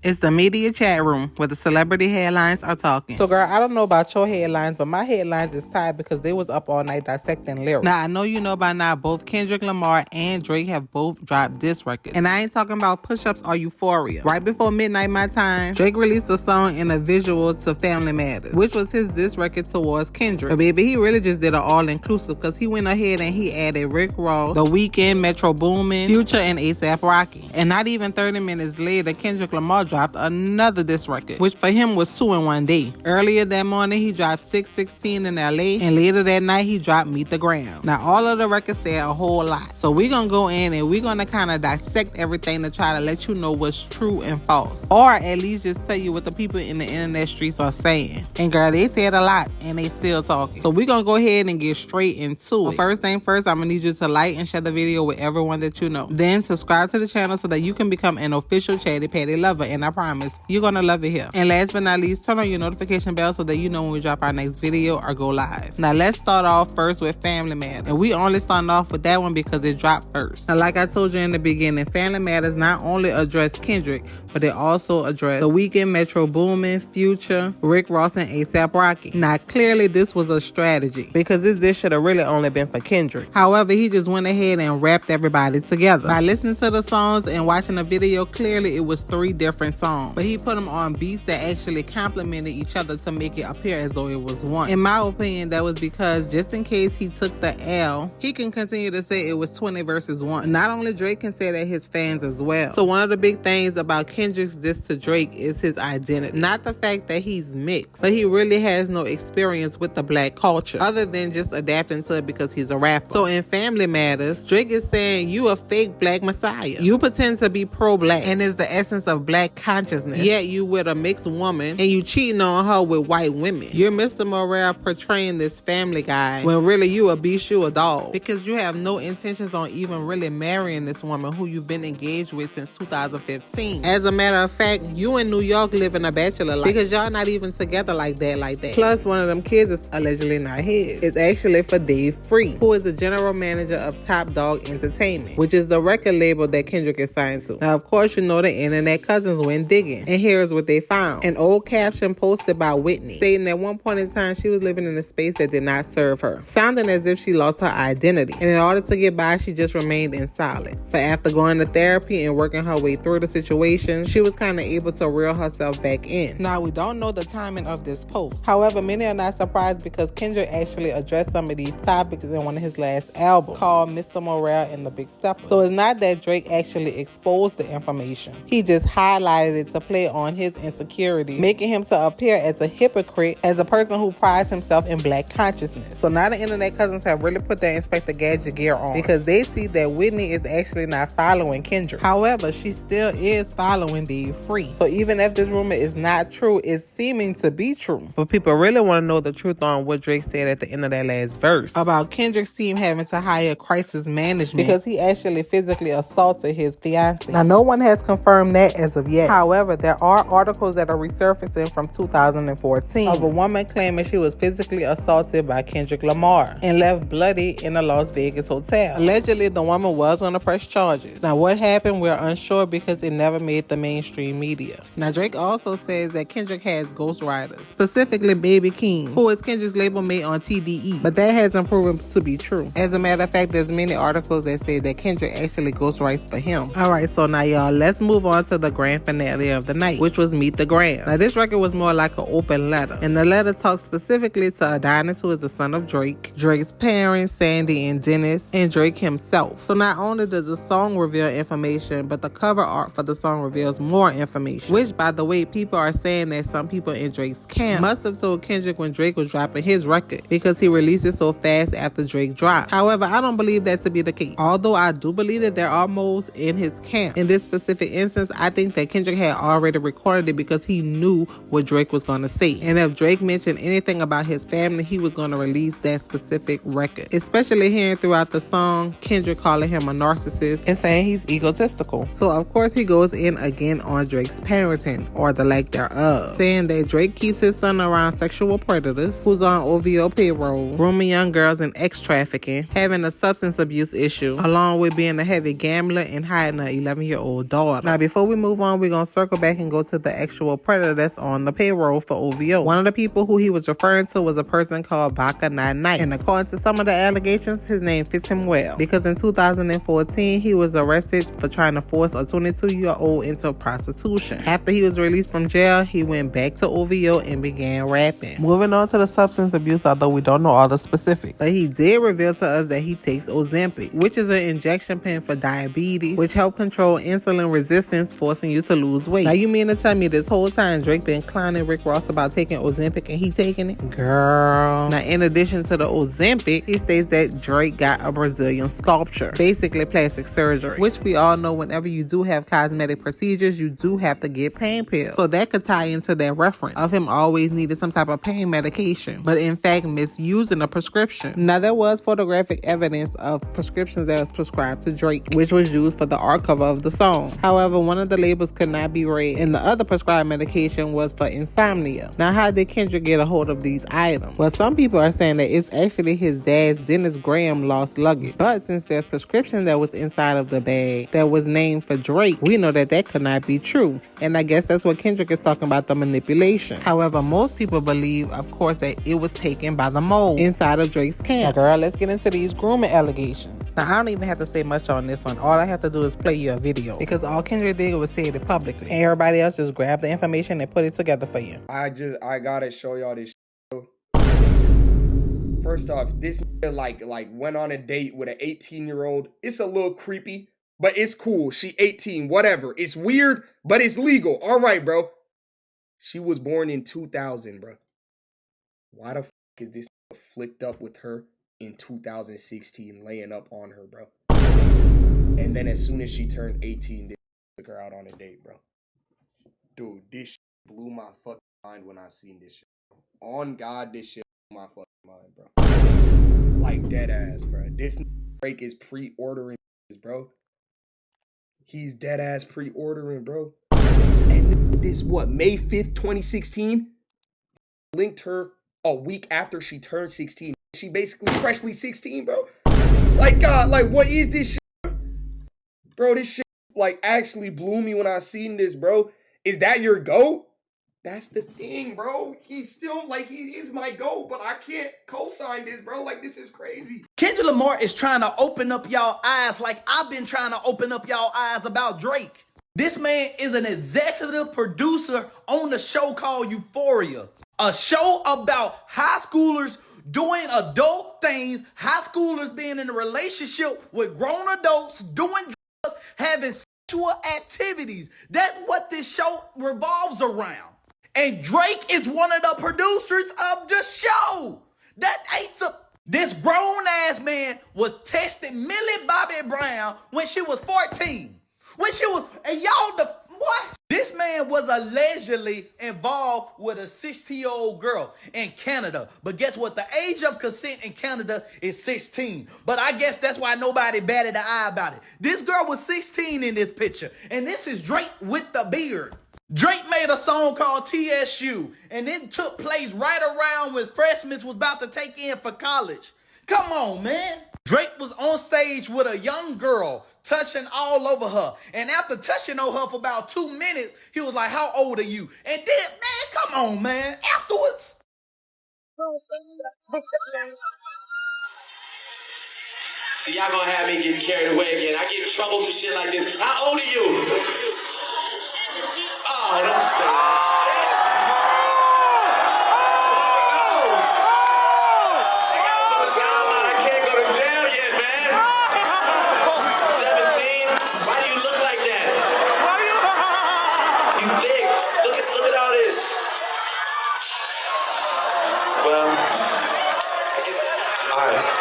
It's the media chat room where the celebrity headlines are talking. So, girl, I don't know about your headlines, but my headlines is tied because they was up all night dissecting lyrics. Now, I know you know by now both Kendrick Lamar and Drake have both dropped diss records. And I ain't talking about push-ups or euphoria. Right before midnight my time, Drake released a song and a visual to Family Matters, which was his diss record towards Kendrick. But baby, he really just did an all-inclusive because he went ahead and he added Rick Ross, The Weeknd, Metro Boomin, Future, and A$AP Rocky. And not even 30 minutes later, Kendrick Lamar dropped another diss record, which for him was 2 in one day. Earlier that morning, he dropped 616 in LA, and later that night, he dropped Meet the Gram. Now, all of the records say a whole lot. So we're going to go in and we're going to kind of dissect everything to try to let you know what's true and false. Or at least just tell you what the people in the internet streets are saying. And girl, they said a lot, and they still talking. So we're going to go ahead and get straight into it. First thing first, I'm going to need you to like and share the video with everyone that you know. Then subscribe to the channel so that you can become an official Chatty Patty lover. And I promise, you're gonna love it here. And last but not least, turn on your notification bell so that you know when we drop our next video or go live. Now let's start off first with Family Matters. And we only started off with that one because it dropped first. Now like I told you in the beginning, Family Matters not only addressed Kendrick, but it also addressed The Weeknd, Metro Boomin, Future, Rick Ross, and A$AP Rocky. Now clearly this was a strategy because this should have really only been for Kendrick. However, he just went ahead and wrapped everybody together. By listening to the songs and watching the video, clearly it was 3 different songs, but he put them on beats that actually complemented each other to make it appear as though it was one. In my opinion, that was because just in case he took the L, he can continue to say it was 20 versus 1. Not only Drake can say that, his fans as well. So one of the big things about Kendrick's diss to Drake is his identity. Not the fact that he's mixed, but he really has no experience with the black culture other than just adapting to it because he's a rapper. So in Family Matters, Drake is saying you a fake black messiah. You pretend to be pro-black and is the essence of black consciousness, yet you with a mixed woman and you cheating on her with white women. You're Mr. Morale portraying this family guy when really you a beast, you a dog, because you have no intentions on even really marrying this woman who you've been engaged with since 2015. As a matter of fact, you in New York living a bachelor life because y'all not even together like that. Plus, one of them kids is allegedly not his. It's actually for Dave Free, who is the general manager of Top Dog Entertainment, which is the record label that Kendrick is signed to. Now, of course, you know the internet cousins went digging, and here's what they found. An old caption posted by Whitney, stating at one point in time she was living in a space that did not serve her, sounding as if she lost her identity. And in order to get by, she just remained in silence. For after going to therapy and working her way through the situation, she was kind of able to reel herself back in. Now, we don't know the timing of this post. However, many are not surprised because Kendrick actually addressed some of these topics in one of his last albums called Mr. Morale and the Big Stepper. So it's not that Drake actually exposed the information. He just highlighted it to play on his insecurity, making him to appear as a hypocrite, as a person who prides himself in black consciousness. So now the internet cousins have really put their Inspector Gadget gear on because they see that Whitney is actually not following Kendrick. However, she still is following Dave Free. So even if this rumor is not true, it's seeming to be true. But people really want to know the truth on what Drake said at the end of that last verse about Kendrick's team having to hire crisis management because he actually physically assaulted his fiancée. Now, no one has confirmed that as of yet. However, there are articles that are resurfacing from 2014 of a woman claiming she was physically assaulted by Kendrick Lamar and left bloody in a Las Vegas hotel. Allegedly, the woman was going to press charges. Now, what happened, we're unsure because it never made the mainstream media. Now, Drake also says that Kendrick has ghostwriters, specifically Baby King, who is Kendrick's label mate on TDE, but that hasn't proven to be true. As a matter of fact, there's many articles that say that Kendrick actually ghostwrites for him. Alright, so now y'all, let's move on to the grand finale of the night, which was Meet the Gram. Now, this record was more like an open letter, and the letter talks specifically to Adonis, who is the son of Drake, Drake's parents, Sandy and Dennis, and Drake himself. So not only does the song reveal information, but the cover art for the song reveals more information, which, by the way, people are saying that some people in Drake's camp must have told Kendrick when Drake was dropping his record because he released it so fast after Drake dropped. However, I don't believe that to be the case. Although I do believe that there are moles in his camp. In this specific instance, I think that Kendrick had already recorded it because he knew what Drake was going to say. And if Drake mentioned anything about his family, he was going to release that specific record. Especially hearing throughout the song Kendrick calling him a narcissist and saying he's egotistical. So of course he goes in again on Drake's parenting, or the lack thereof, saying that Drake keeps his son around sexual predators, who's on OVO payroll, grooming young girls and trafficking, having a substance abuse issue, along with being a heavy gambler and hiding an 11-year-old daughter. Now, before we move on, we're gonna circle back and go to the actual predator that's on the payroll for OVO. One of the people who he was referring to was a person called Baka Nine, and according to some of the allegations, his name fits him well, because in 2014 he was arrested for trying to force a 22-year-old into prostitution. After he was released from jail, he went back to OVO and began rapping. Moving on to the substance abuse, although we don't know all the specifics, but he did reveal to us that he takes Ozempic, which is an injection pen for diabetes, which help control insulin resistance, forcing you to lose weight. Now you mean to tell me this whole time Drake been clowning Rick Ross about taking Ozempic and he taking it? Girl. Now in addition to the Ozempic, he states that Drake got a Brazilian sculpture, basically plastic surgery, which we all know whenever you do have cosmetic procedures, you do have to get pain pills. So that could tie into that reference of him always needing some type of pain medication, but in fact misusing a prescription. Now there was photographic evidence of prescriptions that was prescribed to Drake, which was used for the art cover of the song. However, one of the labels could not be read, and the other prescribed medication was for insomnia. Now how did Kendrick get a hold of these items? Well, some people are saying that it's actually his dad's Dennis Graham lost luggage, but since there's prescription that was inside of the bag that was named for Drake, we know that that could not be true, and I guess that's what Kendrick is talking about, the manipulation. However, most people believe, of course, that it was taken by the mole inside of Drake's camp. Now, girl, let's get into these grooming allegations. Now, I don't even have to say much on this one. All I have to do is play you a video, because all Kendrick did was say it publicly, and everybody else just grabbed the information and put it together for you. I gotta show y'all this shit. First off, this nigga like went on a date with an 18-year-old. It's a little creepy, but it's cool. She 18, whatever. It's weird, but it's legal. All right, bro. She was born in 2000, bro. Why the fuck is this nigga flicked up with her in 2016, laying up on her, bro? And then as soon as she turned 18, they took her out on a date, bro. Dude, this shit blew my fucking mind when I seen this shit. On God, this shit blew my fucking mind, bro. Like dead ass, bro. This Drake is pre-ordering this, bro. He's dead ass pre-ordering, bro. And this what, May 5th, 2016? Linked her a week after she turned 16. She basically freshly 16, bro. Like, God, like, what is this shit? Bro, this shit, like, actually blew me when I seen this, bro. Is that your GOAT? That's the thing, bro. He's still, like, he is my GOAT, but I can't co-sign this, bro. Like, this is crazy. Kendrick Lamar is trying to open up y'all eyes like I've been trying to open up y'all eyes about Drake. This man is an executive producer on the show called Euphoria. A show about high schoolers doing adult things, high schoolers being in a relationship with grown adults, doing drugs, having sexual activities. That's what this show revolves around. And Drake is one of the producers of the show. That ain't so. This grown-ass man was texting Millie Bobby Brown when she was 14. When she was, and y'all, what? This man was allegedly involved with a 16-year-old girl in Canada. But guess what? The age of consent in Canada is 16. But I guess that's why nobody batted an eye about it. This girl was 16 in this picture. And this is Drake with the beard. Drake made a song called TSU. And it took place right around when freshmen was about to take in for college. Come on, man. Drake was on stage with a young girl, touching all over her. And after touching on her for about 2 minutes, he was like, how old are you? And then, man, come on, man. Afterwards. Y'all gonna have me get carried away again. I get in trouble for shit like this. How old are you? Oh, don't say that.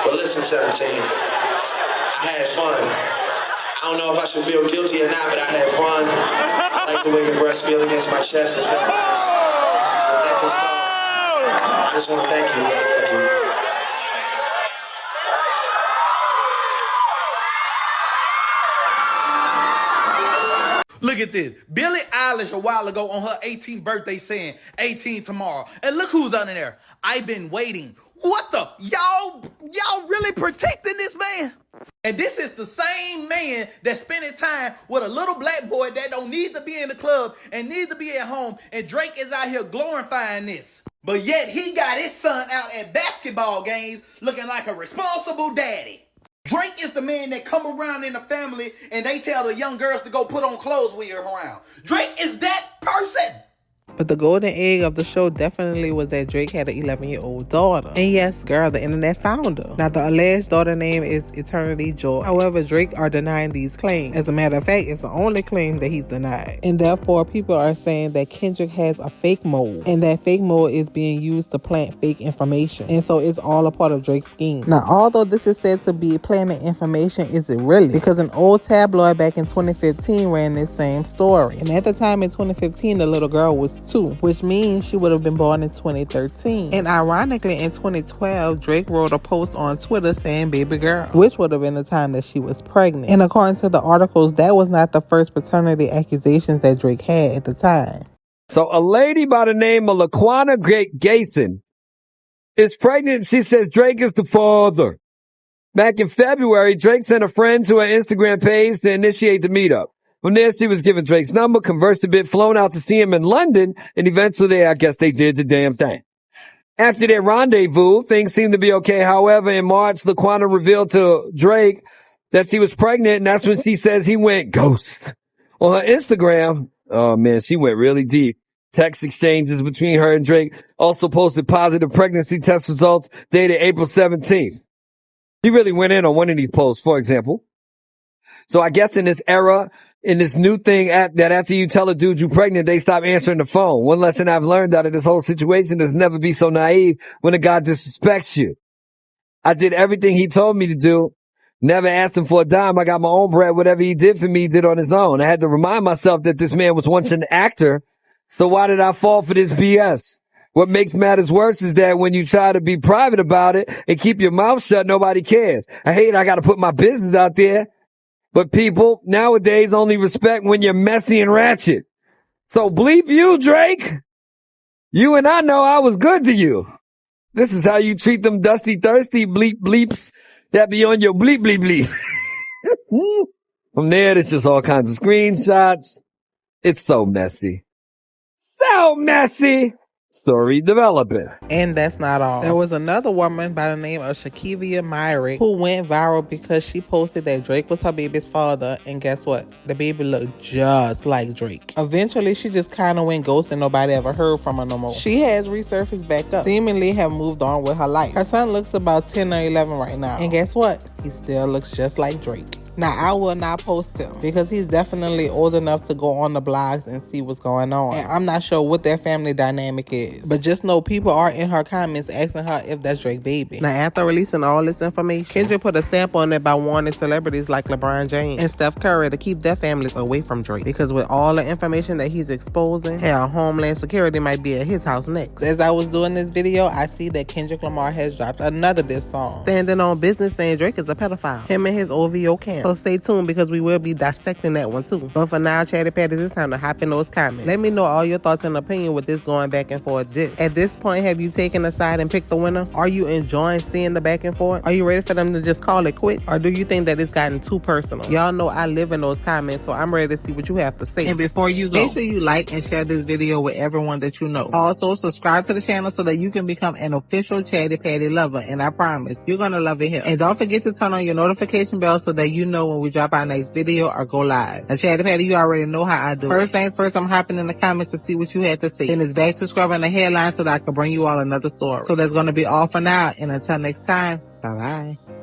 Well, listen, 17. I had fun. I don't know if I should feel guilty or not, but I had fun. I like the way your breasts feel against my chest. It's been nice. I just want to thank you. Look at this. Billie Eilish a while ago on her 18th birthday saying 18 tomorrow. And look who's under there. I've been waiting. What the? Y'all really protecting this man? And this is the same man that's spending time with a little black boy that don't need to be in the club and needs to be at home. And Drake is out here glorifying this. But yet he got his son out at basketball games looking like a responsible daddy. Drake is the man that come around in the family and they tell the young girls to go put on clothes when you're around. Drake is that person. But the golden egg of the show definitely was that Drake had an 11-year-old daughter. And yes, girl, the internet found her. Now, the alleged daughter name is Eternity Joy. However, Drake are denying these claims. As a matter of fact, it's the only claim that he's denied. And therefore, people are saying that Kendrick has a fake mole. And that fake mole is being used to plant fake information. And so it's all a part of Drake's scheme. Now, although this is said to be planting information, is it really? Because an old tabloid back in 2015 ran this same story. And at the time in 2015, the little girl was 2, which means she would have been born in 2013. And ironically, in 2012, Drake wrote a post on Twitter saying baby girl, which would have been the time that she was pregnant. And according to the articles, that was not the first paternity accusations that Drake had at the time. So a lady by the name of Laquana Gayson is pregnant. She says Drake is the father. Back in February, Drake sent a friend to her Instagram page to initiate the meetup. From there, she was given Drake's number, conversed a bit, flown out to see him in London, and eventually, I guess they did the damn thing. After their rendezvous, things seemed to be okay. However, in March, Laquana revealed to Drake that she was pregnant, and that's when she says he went ghost. On her Instagram, oh man, she went really deep. Text exchanges between her and Drake also posted positive pregnancy test results dated April 17th. She really went in on one of these posts, for example. So I guess in this era, in this new thing that after you tell a dude you're pregnant, they stop answering the phone. One lesson I've learned out of this whole situation is never be so naive when a guy disrespects you. I did everything he told me to do. Never asked him for a dime. I got my own bread. Whatever he did for me, he did on his own. I had to remind myself that this man was once an actor. So why did I fall for this BS? What makes matters worse is that when you try to be private about it and keep your mouth shut, nobody cares. I hate I got to put my business out there. But people nowadays only respect when you're messy and ratchet. So bleep you, Drake. You and I know I was good to you. This is how you treat them dusty, thirsty bleeps that be on your bleep, bleep, bleep. From there, there's just all kinds of screenshots. It's so messy. So messy. Story developing. And that's not all. There was another woman by the name of Shakivia Myrick who went viral because she posted that Drake was her baby's father, and guess what? The baby looked just like Drake. Eventually, she just kind of went ghost and nobody ever heard from her no more. She has resurfaced back up, seemingly have moved on with her life. Her son looks about 10 or 11 right now, and guess what? He still looks just like Drake. Now, I will not post him because he's definitely old enough to go on the blogs and see what's going on. And I'm not sure what their family dynamic is. But just know people are in her comments asking her if that's Drake's baby. Now, after releasing all this information, Kendrick put a stamp on it by warning celebrities like LeBron James and Steph Curry to keep their families away from Drake. Because with all the information that he's exposing, hell, Homeland Security might be at his house next. As I was doing this video, I see that Kendrick Lamar has dropped another diss song, standing on business saying Drake is a pedophile. Him and his OVO camp. So stay tuned because we will be dissecting that one too. But for now, Chatty Patties, it's time to hop in those comments. Let me know all your thoughts and opinion with this going back and forth diss. At this point, have you taken a side and picked the winner? Are you enjoying seeing the back and forth? Are you ready for them to just call it quit? Or do you think that it's gotten too personal? Y'all know I live in those comments, so I'm ready to see what you have to say. And before you go, make sure you like and share this video with everyone that you know. Also, subscribe to the channel so that you can become an official Chatty Patty lover. And I promise, you're going to love it here. And don't forget to turn on your notification bell so that you know when we drop our next video or go live. Now, Chatty Patty, you already know how I do. First things first, I'm hopping in the comments to see what you had to say. Then it's back to scrubbing the headline so that I can bring you all another story. So that's going to be all for now. And until next time, bye-bye.